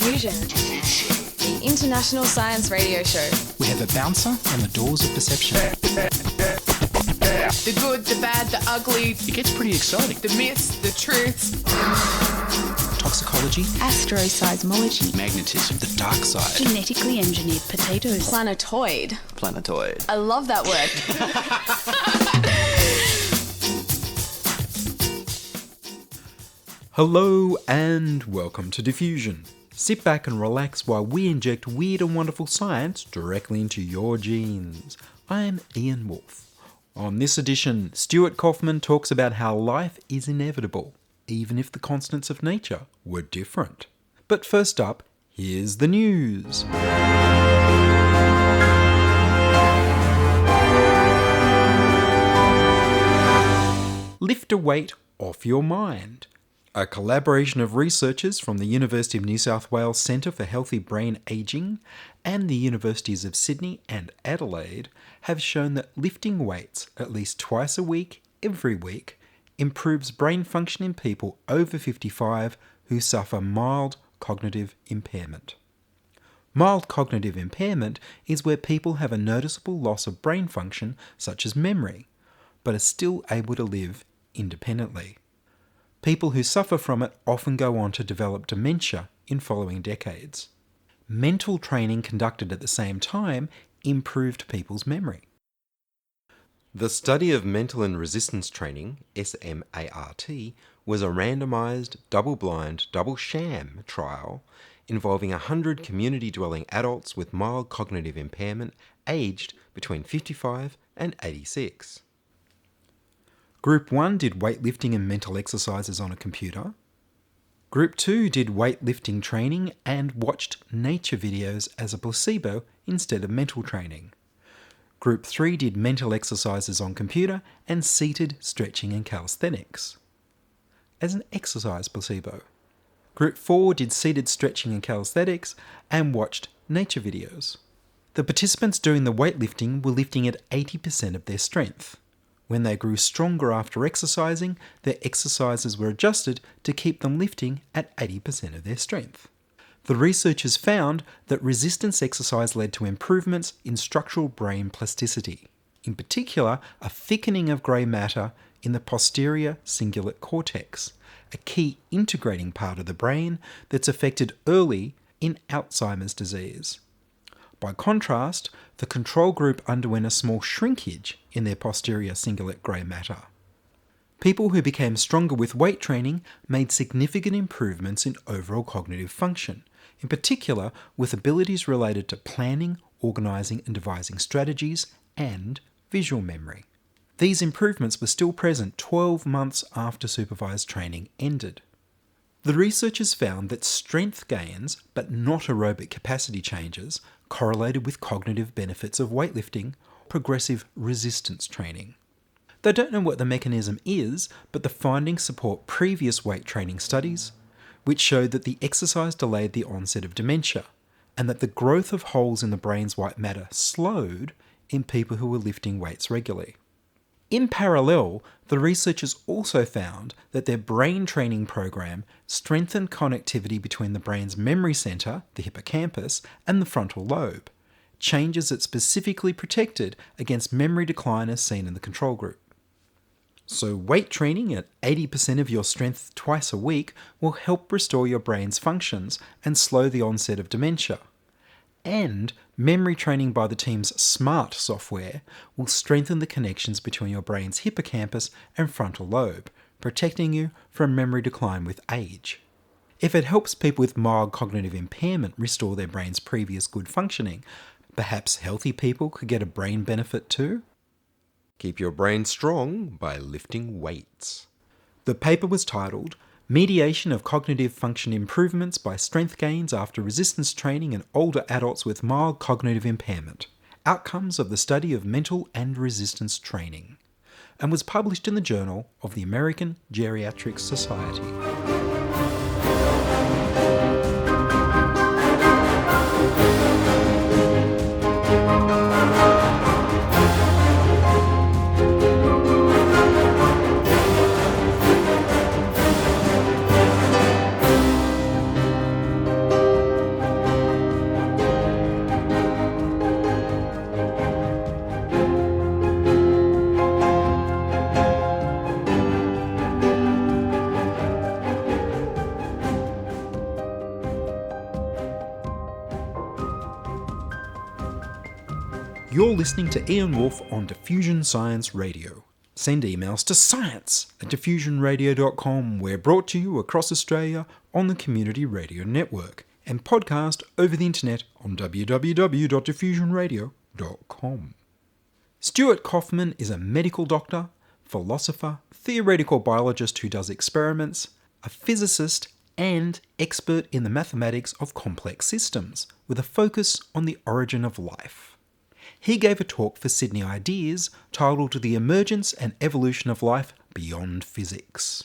Diffusion, the international science radio show. We have a bouncer on the doors of perception. The good, the bad, the ugly. It gets pretty exciting. The myths, the truths. Toxicology. Astroseismology. Magnetism. The dark side. Genetically engineered potatoes. Planetoid. Planetoid. I love that word. Hello and welcome to Diffusion. Sit back and relax while we inject weird and wonderful science directly into your genes. I'm Ian Woolf. On this edition, Stuart Kauffman talks about how life is inevitable, even if the constants of nature were different. But first up, here's the news. Lift a weight off your mind. A collaboration of researchers from the University of New South Wales Centre for Healthy Brain Ageing and the Universities of Sydney and Adelaide have shown that lifting weights at least twice a week, every week, improves brain function in people over 55 who suffer mild cognitive impairment. Mild cognitive impairment is where people have a noticeable loss of brain function, such as memory, but are still able to live independently. People who suffer from it often go on to develop dementia in following decades. Mental training conducted at the same time improved people's memory. The study of mental and resistance training, SMART, was a randomised, double-blind, double-sham trial involving 100 community-dwelling adults with mild cognitive impairment aged between 55 and 86. Group 1 did weightlifting and mental exercises on a computer. Group 2 did weightlifting training and watched nature videos as a placebo instead of mental training. Group 3 did mental exercises on computer and seated stretching and calisthenics as an exercise placebo. Group 4 did seated stretching and calisthenics and watched nature videos. The participants doing the weightlifting were lifting at 80% of their strength. When they grew stronger after exercising, their exercises were adjusted to keep them lifting at 80% of their strength. The researchers found that resistance exercise led to improvements in structural brain plasticity, in particular a thickening of grey matter in the posterior cingulate cortex, a key integrating part of the brain that's affected early in Alzheimer's disease. By contrast, the control group underwent a small shrinkage in their posterior cingulate grey matter. People who became stronger with weight training made significant improvements in overall cognitive function, in particular with abilities related to planning, organising and devising strategies, and visual memory. These improvements were still present 12 months after supervised training ended. The researchers found that strength gains, but not aerobic capacity changes, correlated with cognitive benefits of weightlifting, progressive resistance training. They don't know what the mechanism is, but the findings support previous weight training studies, which showed that the exercise delayed the onset of dementia, and that the growth of holes in the brain's white matter slowed in people who were lifting weights regularly. In parallel, the researchers also found that their brain training program strengthened connectivity between the brain's memory centre, the hippocampus, and the frontal lobe, changes that specifically protected against memory decline as seen in the control group. So weight training at 80% of your strength twice a week will help restore your brain's functions and slow the onset of dementia. And memory training by the team's SMART software will strengthen the connections between your brain's hippocampus and frontal lobe, protecting you from memory decline with age. If it helps people with mild cognitive impairment restore their brain's previous good functioning, perhaps healthy people could get a brain benefit too? Keep your brain strong by lifting weights. The paper was titled Mediation of Cognitive Function Improvements by Strength Gains After Resistance Training in Older Adults with Mild Cognitive Impairment, Outcomes of the Study of Mental and Resistance Training, and was published in the Journal of the American Geriatric Society. You're listening to Ian Woolf on Diffusion Science Radio. Send emails to science@diffusionradio.com. We're brought to you across Australia on the Community Radio Network and podcast over the internet on www.diffusionradio.com. Stuart Kauffman is a medical doctor, philosopher, theoretical biologist who does experiments, a physicist, and expert in the mathematics of complex systems, with a focus on the origin of life. He gave a talk for Sydney Ideas titled The Emergence and Evolution of Life Beyond Physics.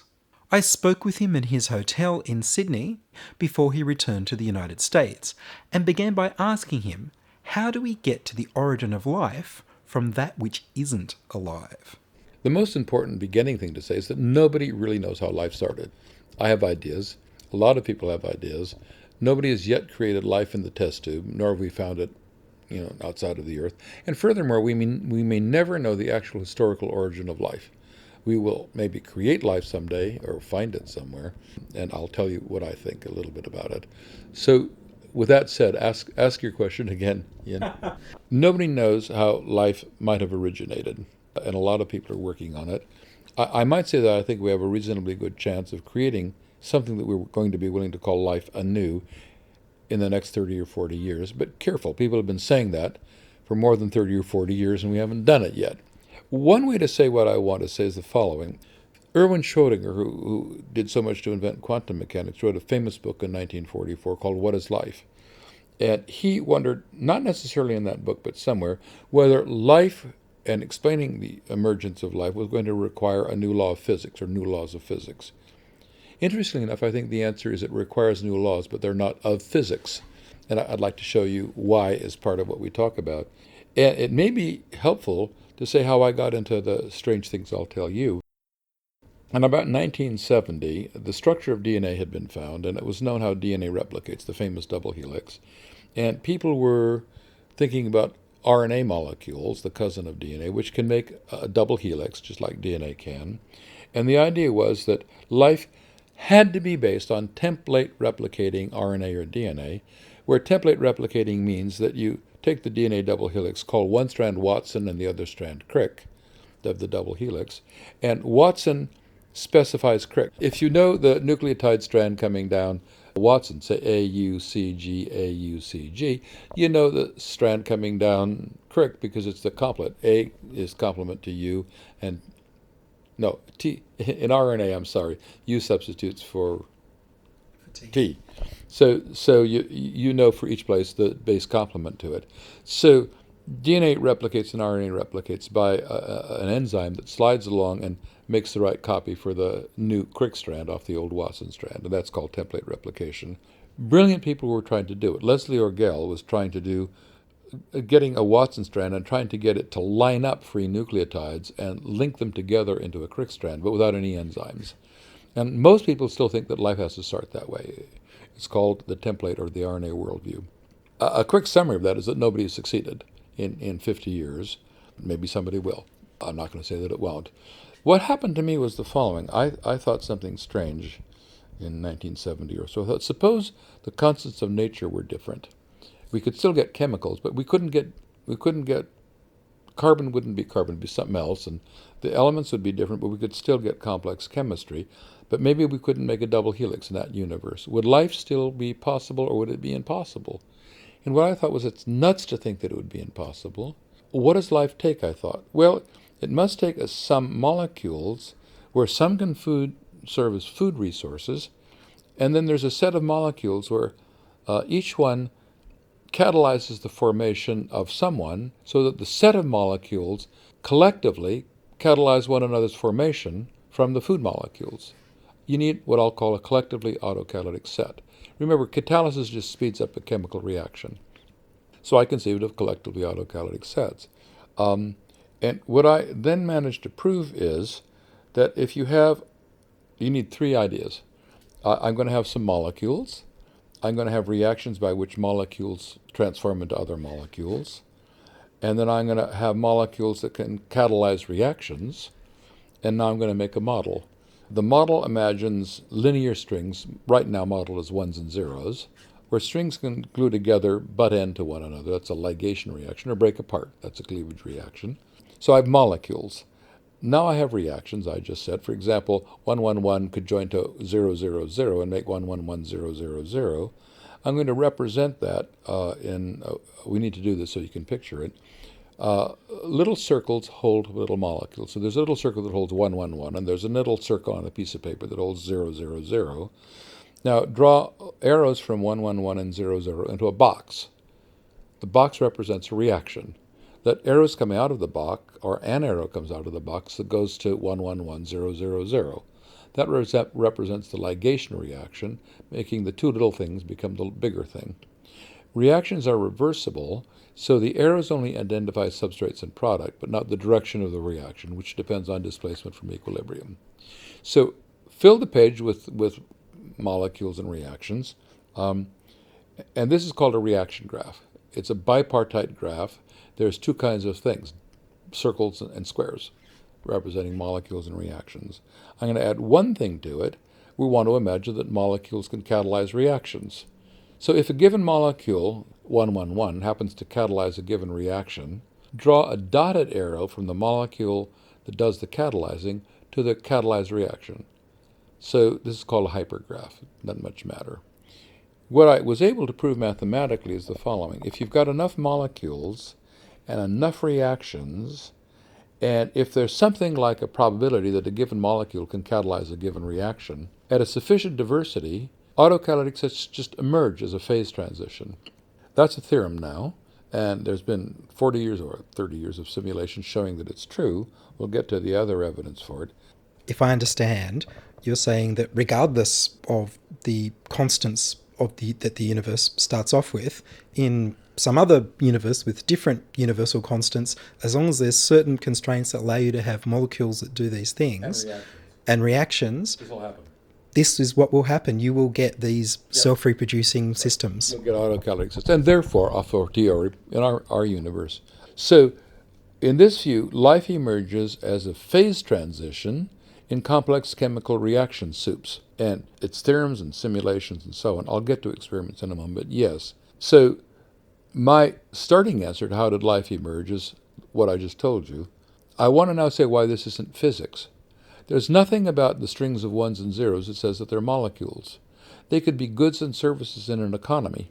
I spoke with him in his hotel in Sydney before he returned to the United States and began by asking him, how do we get to the origin of life from that which isn't alive? The most important beginning thing to say is that nobody really knows how life started. I have ideas. A lot of people have ideas. Nobody has yet created life in the test tube, nor have we found it, outside of the Earth. And furthermore, we may never know the actual historical origin of life. We will maybe create life someday or find it somewhere, and I'll tell you what I think a little bit about it. So, with that said, ask your question again, Ian. Nobody knows how life might have originated, and a lot of people are working on it. I might say that I think we have a reasonably good chance of creating something that we're going to be willing to call life anew in the next 30 or 40 years. But careful, people have been saying that for more than 30 or 40 years, and we haven't done it yet. One way to say what I want to say is the following. Erwin Schrödinger, who did so much to invent quantum mechanics, wrote a famous book in 1944 called What is Life? And he wondered, not necessarily in that book, but somewhere, whether life and explaining the emergence of life was going to require a new law of physics or new laws of physics. Interestingly enough, I think the answer is it requires new laws, but they're not of physics. And I'd like to show you why as part of what we talk about. And it may be helpful to say how I got into the strange things I'll tell you. In about 1970, the structure of DNA had been found, and it was known how DNA replicates, the famous double helix. And people were thinking about RNA molecules, the cousin of DNA, which can make a double helix, just like DNA can. And the idea was that life had to be based on template replicating RNA or DNA, where template replicating means that you take the DNA double helix, call one strand Watson and the other strand Crick of the double helix, and Watson specifies Crick. If you know the nucleotide strand coming down Watson, say AUCG, AUCG, you know the strand coming down Crick because it's the complement. A is complement to U, and no, T in RNA, I'm sorry, U substitutes for T. So you know for each place the base complement to it. So DNA replicates and RNA replicates by an enzyme that slides along and makes the right copy for the new Crick strand off the old Watson strand, and that's called template replication. Brilliant people were trying to do it. Leslie Orgel was trying to do getting a Watson strand and trying to get it to line up free nucleotides and link them together into a Crick strand, but without any enzymes. And most people still think that life has to start that way. It's called the template or the RNA World View. A quick summary of that is that nobody has succeeded in 50 years. Maybe somebody will. I'm not going to say that it won't. What happened to me was the following. I thought something strange in 1970 or so. I thought, suppose the constants of nature were different. We could still get chemicals, but we couldn't get carbon. Wouldn't be carbon, it'd be something else, and the elements would be different, but we could still get complex chemistry. But maybe we couldn't make a double helix in that universe. Would life still be possible, or would it be impossible? And what I thought was, it's nuts to think that it would be impossible. What does life take, I thought? Well, it must take some molecules where some can serve as food resources, and then there's a set of molecules where each one catalyzes the formation of someone so that the set of molecules collectively catalyze one another's formation from the food molecules. You need what I'll call a collectively autocatalytic set. Remember, catalysis just speeds up a chemical reaction. So I conceived of collectively autocatalytic sets. And what I then managed to prove is that if you need three ideas. I'm going to have some molecules. I'm going to have reactions by which molecules transform into other molecules. And then I'm going to have molecules that can catalyze reactions. And now I'm going to make a model. The model imagines linear strings, right now modeled as ones and zeros, where strings can glue together butt end to one another. That's a ligation reaction, or break apart. That's a cleavage reaction. So I have molecules. Now I have reactions, I just said. For example, 111 could join to 000 and make 111000. I'm going to represent that we need to do this so you can picture it. Little circles hold little molecules. So there's a little circle that holds 111, and there's a little circle on a piece of paper that holds 000. Now draw arrows from 111 and 00 into a box. The box represents a reaction. That arrows come out of the box, or an arrow comes out of the box that goes to 111000. That represents the ligation reaction, making the two little things become the bigger thing. Reactions are reversible, so the arrows only identify substrates and product, but not the direction of the reaction, which depends on displacement from equilibrium. So fill the page with molecules and reactions, and this is called a reaction graph. It's a bipartite graph. There's two kinds of things, circles and squares, representing molecules and reactions. I'm going to add one thing to it. We want to imagine that molecules can catalyze reactions. So if a given molecule, 111, happens to catalyze a given reaction, draw a dotted arrow from the molecule that does the catalyzing to the catalyzed reaction. So this is called a hypergraph. Doesn't much matter. What I was able to prove mathematically is the following. If you've got enough molecules and enough reactions, and if there's something like a probability that a given molecule can catalyze a given reaction, at a sufficient diversity, autocatalytic sets just emerge as a phase transition. That's a theorem now, and there's been 40 years or 30 years of simulation showing that it's true. We'll get to the other evidence for it. If I understand, you're saying that regardless of the constants that the universe starts off with, in some other universe with different universal constants, as long as there's certain constraints that allow you to have molecules that do these things and reactions, This will happen. this is what will happen. You will get these self-reproducing systems. You'll get autocatalytic systems, and therefore a fortiori in our universe. So in this view, life emerges as a phase transition in complex chemical reaction soups, and its theorems and simulations and so on. I'll get to experiments in a moment, but yes. So my starting answer to how did life emerge is what I just told you. I want to now say why this isn't physics. There's nothing about the strings of ones and zeros that says that they're molecules. They could be goods and services in an economy.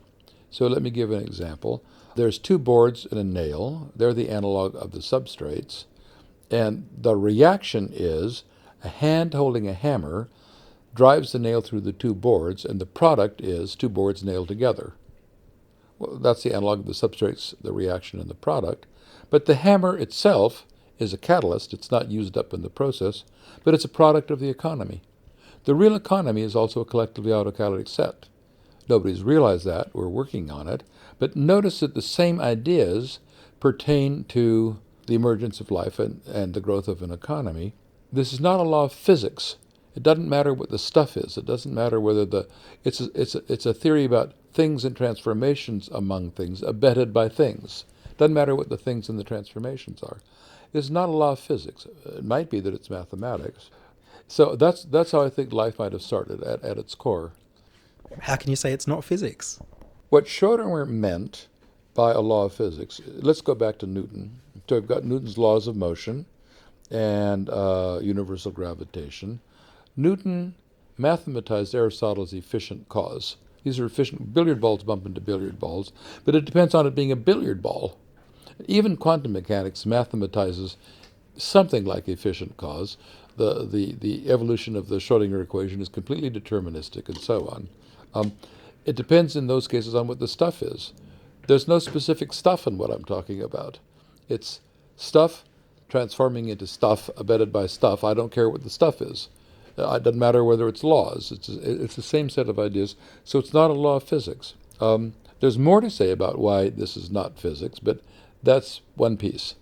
So let me give an example. There's two boards and a nail. They're the analog of the substrates. And the reaction is a hand holding a hammer drives the nail through the two boards, and the product is two boards nailed together. Well, that's the analog of the substrates, the reaction, and the product. But the hammer itself is a catalyst. It's not used up in the process, but it's a product of the economy. The real economy is also a collectively autocatalytic set. Nobody's realized that. We're working on it. But notice that the same ideas pertain to the emergence of life and the growth of an economy. This is not a law of physics. It doesn't matter what the stuff is. It doesn't matter whether it's a theory about things and transformations among things, abetted by things. It doesn't matter what the things and the transformations are. It's not a law of physics. It might be that it's mathematics. So that's how I think life might have started at its core. How can you say it's not physics? What Schrödinger meant by a law of physics, let's go back to Newton. So we've got Newton's laws of motion and universal gravitation. Newton mathematized Aristotle's efficient cause. These are efficient. Billiard balls bump into billiard balls, but it depends on it being a billiard ball. Even quantum mechanics mathematizes something like efficient cause. The evolution of the Schrödinger equation is completely deterministic and so on. It depends in those cases on what the stuff is. There's no specific stuff in what I'm talking about. It's stuff transforming into stuff abetted by stuff. I don't care what the stuff is. It doesn't matter whether it's laws. It's the same set of ideas. So it's not a law of physics. There's more to say about why this is not physics, but that's one piece.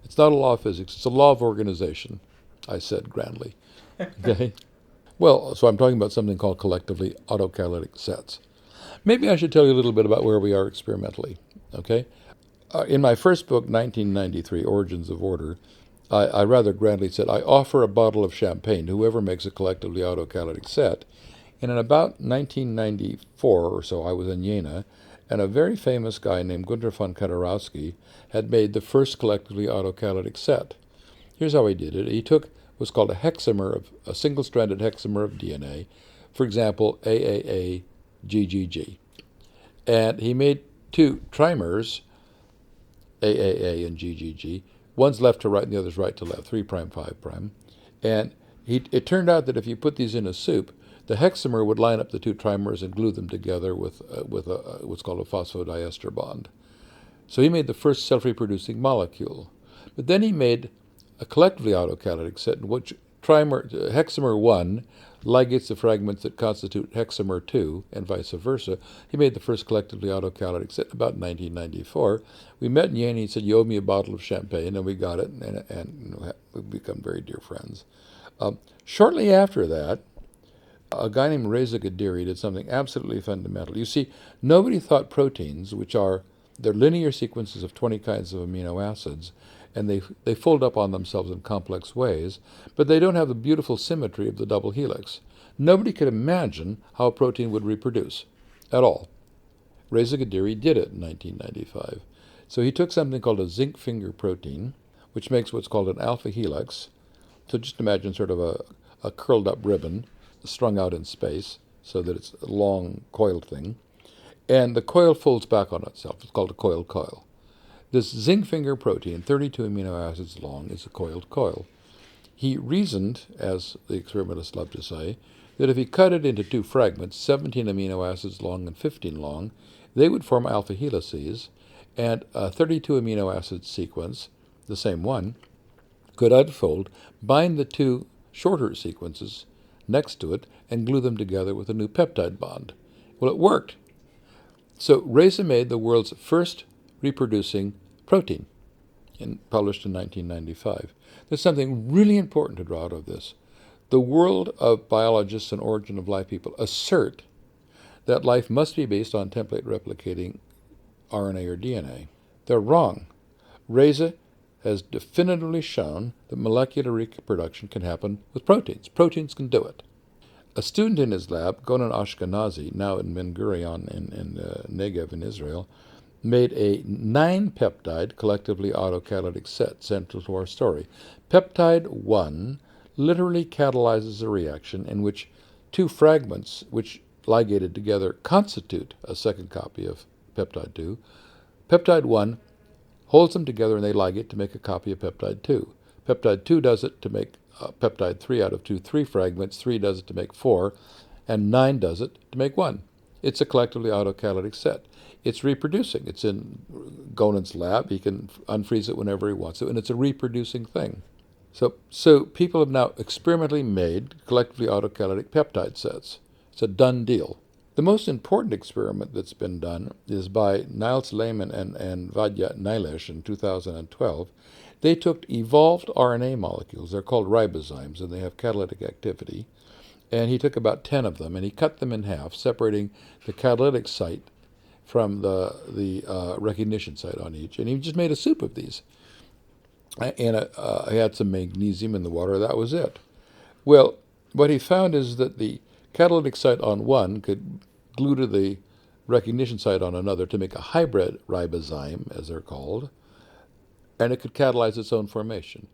It's not a law of physics. It's a law of organization, I said grandly. Okay. Well, so I'm talking about something called collectively autocatalytic sets. Maybe I should tell you a little bit about where we are experimentally. Okay. In my first book, 1993, Origins of Order, I rather grandly said, I offer a bottle of champagne to whoever makes a collectively autocatalytic set And in about 1994 or so, I was in Jena, and a very famous guy named Gunther von Kaderowski had made the first collectively autocatalytic set. Here's how he did it. He took what's called a single-stranded hexamer of DNA, for example, AAA, GGG. And he made two trimers, AAA and GGG. One's left to right and the other's right to left, 3', 5'. And it turned out that if you put these in a soup, the hexamer would line up the two trimers and glue them together with what's called a phosphodiester bond. So he made the first self-reproducing molecule. But then he made a collectively autocatalytic set in which hexamer 1 ligates the fragments that constitute hexamer 2, and vice versa. He made the first collectively autocatalytic set in about 1994. We met in Jena. He said, "You owe me a bottle of champagne," and we got it, and we've become very dear friends. Shortly after that, a guy named Reza Gadiri did something absolutely fundamental. You see, nobody thought proteins, which are they're linear sequences of 20 kinds of amino acids, and they fold up on themselves in complex ways, but they don't have the beautiful symmetry of the double helix. Nobody could imagine how a protein would reproduce at all. Reza Gadiri did it in 1995. So he took something called a zinc finger protein, which makes what's called an alpha helix. So just imagine sort of a curled up ribbon strung out in space so that it's a long coiled thing. And the coil folds back on itself. It's called a coiled coil. This zinc finger protein, 32 amino acids long, is a coiled coil. He reasoned, as the experimentalists love to say, that if he cut it into two fragments, 17 amino acids long and 15 long, they would form alpha helices, and a 32 amino acid sequence, the same one, could unfold, bind the two shorter sequences next to it, and glue them together with a new peptide bond. Well, it worked. So Reza made the world's first reproducing protein, published in 1995. There's something really important to draw out of this. The world of biologists and origin of life people assert that life must be based on template replicating RNA or DNA. They're wrong. Reza has definitively shown that molecular reproduction can happen with proteins. Proteins can do it. A student in his lab, Gonan Ashkenazi, now in Ben Gurion in Negev in Israel, made a 9-peptide collectively autocatalytic set central to our story. Peptide 1 literally catalyzes a reaction in which two fragments, which ligated together, constitute a second copy of peptide 2. Peptide 1 holds them together and they ligate to make a copy of peptide 2. Peptide 2 does it to make peptide 3 out of 3 fragments, 3 does it to make 4, and 9 does it to make 1. It's a collectively autocatalytic set. It's reproducing. It's in Gonan's lab. He can unfreeze it whenever he wants to, and it's a reproducing thing. So people have now experimentally made collectively autocatalytic peptide sets. It's a done deal. The most important experiment that's been done is by Niels Lehmann and Vadya Nilesh in 2012. They took evolved RNA molecules. They're called ribozymes, and they have catalytic activity. And he took about 10 of them, and he cut them in half, separating the catalytic site from the recognition site on each. And he just made a soup of these. And he had some magnesium in the water. That was it. Well, what he found is that the catalytic site on one could glue to the recognition site on another to make a hybrid ribozyme, as they're called, and it could catalyze its own formation.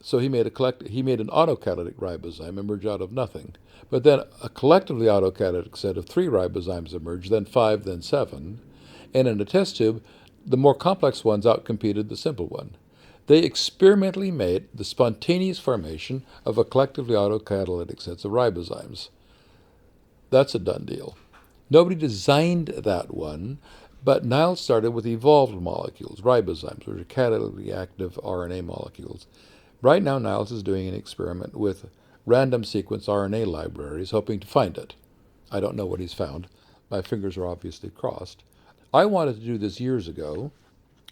So he made an autocatalytic ribozyme emerge out of nothing. But then a collectively autocatalytic set of 3 ribozymes emerged, then 5, then 7. And in a test tube, the more complex ones outcompeted the simple one. They experimentally made the spontaneous formation of a collectively autocatalytic set of ribozymes. That's a done deal. Nobody designed that one, but Niles started with evolved molecules, ribozymes, which are catalytically active RNA molecules. Right now, Niles is doing an experiment with random sequence RNA libraries, hoping to find it. I don't know what he's found. My fingers are obviously crossed. I wanted to do this years ago,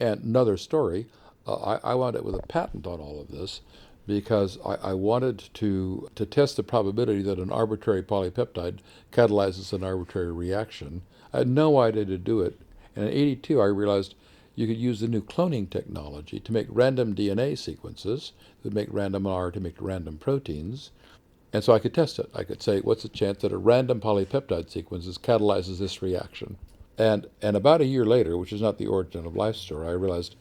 and another story, I wound up with a patent on all of this because I wanted to test the probability that an arbitrary polypeptide catalyzes an arbitrary reaction. I had no idea to do it, and in '82 I realized you could use the new cloning technology to make random DNA sequences that make random R to make random proteins. And so I could test it. I could say, what's the chance that a random polypeptide sequence catalyzes this reaction? And about a year later, which is not the origin of life story, I realized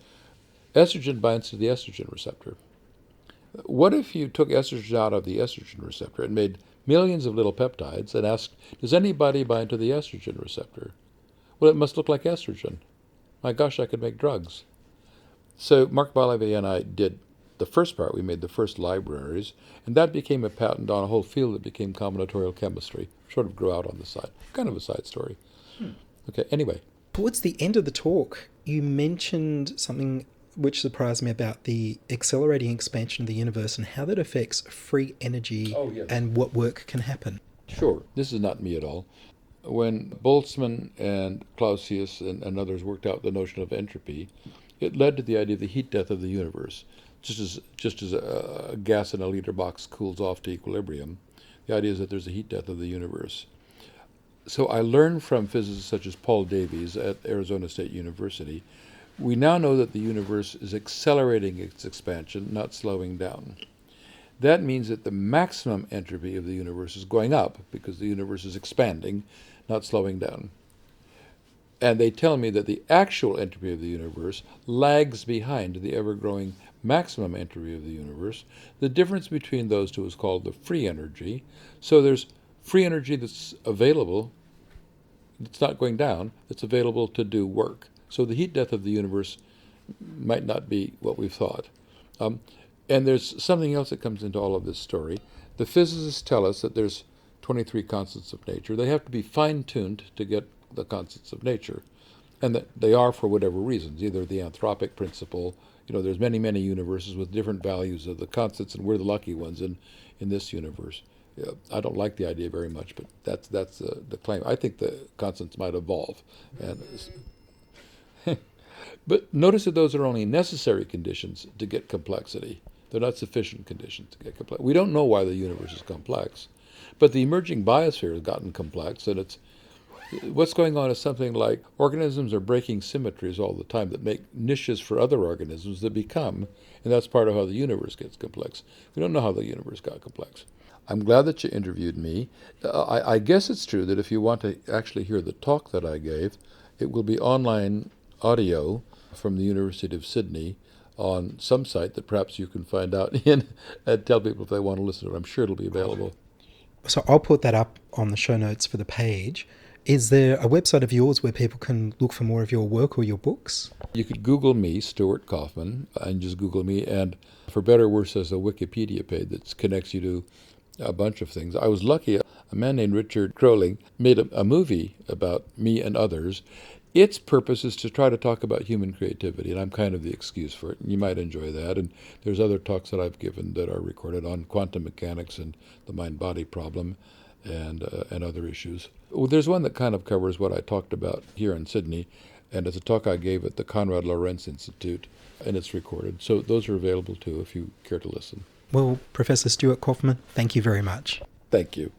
estrogen binds to the estrogen receptor. What if you took estrogen out of the estrogen receptor and made millions of little peptides and asked, does anybody bind to the estrogen receptor? Well, it must look like estrogen. My gosh, I could make drugs. So Mark Bolivier and I did the first part. We made the first libraries, and that became a patent on a whole field that became combinatorial chemistry. Sort of grew out on the side. Kind of a side story. Okay, anyway. Towards the end of the talk, you mentioned something which surprised me about the accelerating expansion of the universe and how that affects free energy and what work can happen. Sure. This is not me at all. When Boltzmann and Clausius and others worked out the notion of entropy, it led to the idea of the heat death of the universe. Just as a gas in a liter box cools off to equilibrium, the idea is that there's a heat death of the universe. So I learned from physicists such as Paul Davies at Arizona State University. We now know that the universe is accelerating its expansion, not slowing down. That means that the maximum entropy of the universe is going up because the universe is expanding, not slowing down. And they tell me that the actual entropy of the universe lags behind the ever-growing maximum entropy of the universe. The difference between those two is called the free energy. So there's free energy that's available, it's not going down, it's available to do work. So the heat death of the universe might not be what we've thought. And there's something else that comes into all of this story. The physicists tell us that there's 23 constants of nature. They have to be fine-tuned to get the constants of nature, and that they are for whatever reasons, either the anthropic principle. There's many, many universes with different values of the constants, and we're the lucky ones in this universe. I don't like the idea very much, but that's the claim. I think the constants might evolve. But notice that those are only necessary conditions to get complexity. They're not sufficient conditions to get complex. We don't know why the universe is complex, but the emerging biosphere has gotten complex, and what's going on is something like organisms are breaking symmetries all the time that make niches for other organisms that become, and that's part of how the universe gets complex. We don't know how the universe got complex. I'm glad that you interviewed me. I guess it's true that if you want to actually hear the talk that I gave, it will be online audio from the University of Sydney on some site that perhaps you can find out in and tell people if they want to listen to it. I'm sure it'll be available. So I'll put that up on the show notes for the page. Is there a website of yours where people can look for more of your work or your books? You could Google me, Stewart Kaufman, and just Google me. And for better or worse, there's a Wikipedia page that connects you to a bunch of things. I was lucky. A man named Richard Crowling made a movie about me and others. Its purpose is to try to talk about human creativity, and I'm kind of the excuse for it. You might enjoy that. And there's other talks that I've given that are recorded on quantum mechanics and the mind-body problem and other issues. Well, there's one that kind of covers what I talked about here in Sydney, and it's a talk I gave at the Konrad Lorenz Institute, and it's recorded. So those are available too if you care to listen. Well, Professor Stuart Kauffman, thank you very much. Thank you.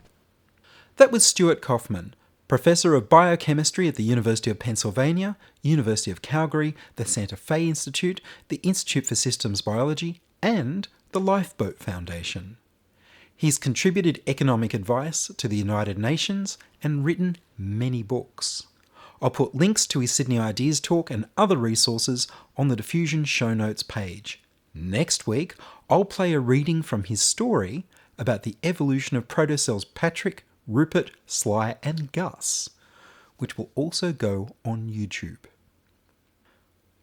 That was Stuart Kauffman, Professor of Biochemistry at the University of Pennsylvania, University of Calgary, the Santa Fe Institute, the Institute for Systems Biology, and the Lifeboat Foundation. He's contributed economic advice to the United Nations and written many books. I'll put links to his Sydney Ideas Talk and other resources on the Diffusion show notes page. Next week, I'll play a reading from his story about the evolution of protocells Patrick, Rupert, Sly and Gus, which will also go on YouTube.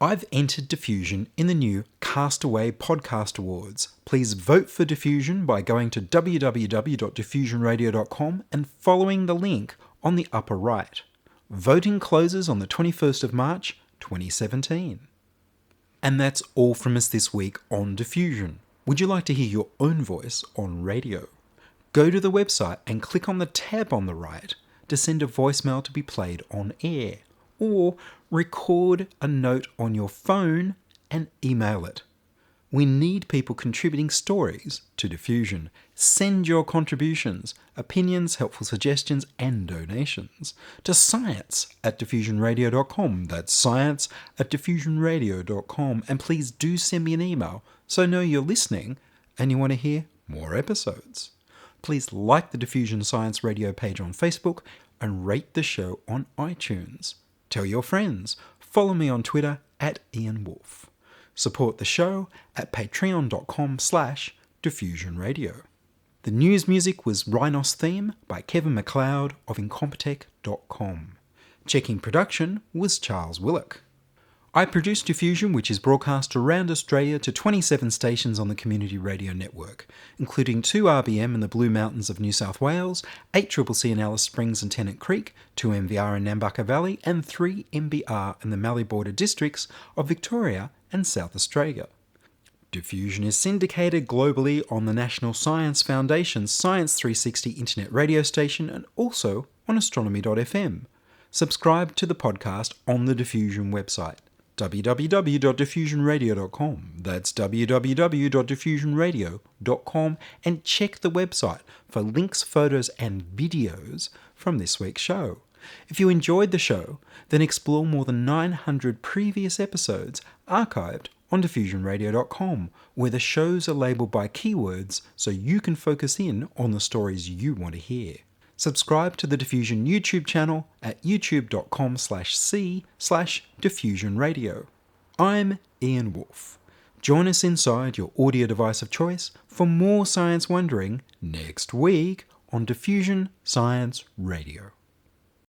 I've entered Diffusion in the new Castaway Podcast Awards. Please vote for Diffusion by going to www.diffusionradio.com and following the link on the upper right. Voting closes on the 21st of March, 2017. And that's all from us this week on Diffusion. Would you like to hear your own voice on radio? Go to the website and click on the tab on the right to send a voicemail to be played on air, or record a note on your phone and email it. We need people contributing stories to Diffusion. Send your contributions, opinions, helpful suggestions, and donations to science@diffusionradio.com. That's science@diffusionradio.com. And please do send me an email so I know you're listening and you want to hear more episodes. please like the Diffusion Science Radio page on Facebook and rate the show on iTunes. Tell your friends. Follow me on Twitter at Ian Woolf. Support the show at patreon.com/diffusionradio. The news music was Rhinos Theme by Kevin MacLeod of Incompetech.com. Checking production was Charles Willock. I produce Diffusion, which is broadcast around Australia to 27 stations on the Community Radio Network, including 2 RBM in the Blue Mountains of New South Wales, 8 CCC in Alice Springs and Tennant Creek, 2 MVR in Nambucca Valley, and 3 MBR in the Mallee Border districts of Victoria and South Australia. Diffusion is syndicated globally on the National Science Foundation's Science 360 internet radio station and also on astronomy.fm. Subscribe to the podcast on the Diffusion website, www.diffusionradio.com. That's www.diffusionradio.com, and check the website for links, photos, and videos from this week's show. If you enjoyed the show, then explore more than 900 previous episodes archived on diffusionradio.com, where the shows are labelled by keywords so you can focus in on the stories you want to hear. Subscribe to the Diffusion YouTube channel at youtube.com/c/diffusionradio. I'm Ian Woolf. Join us inside your audio device of choice for more science wondering next week on Diffusion Science Radio.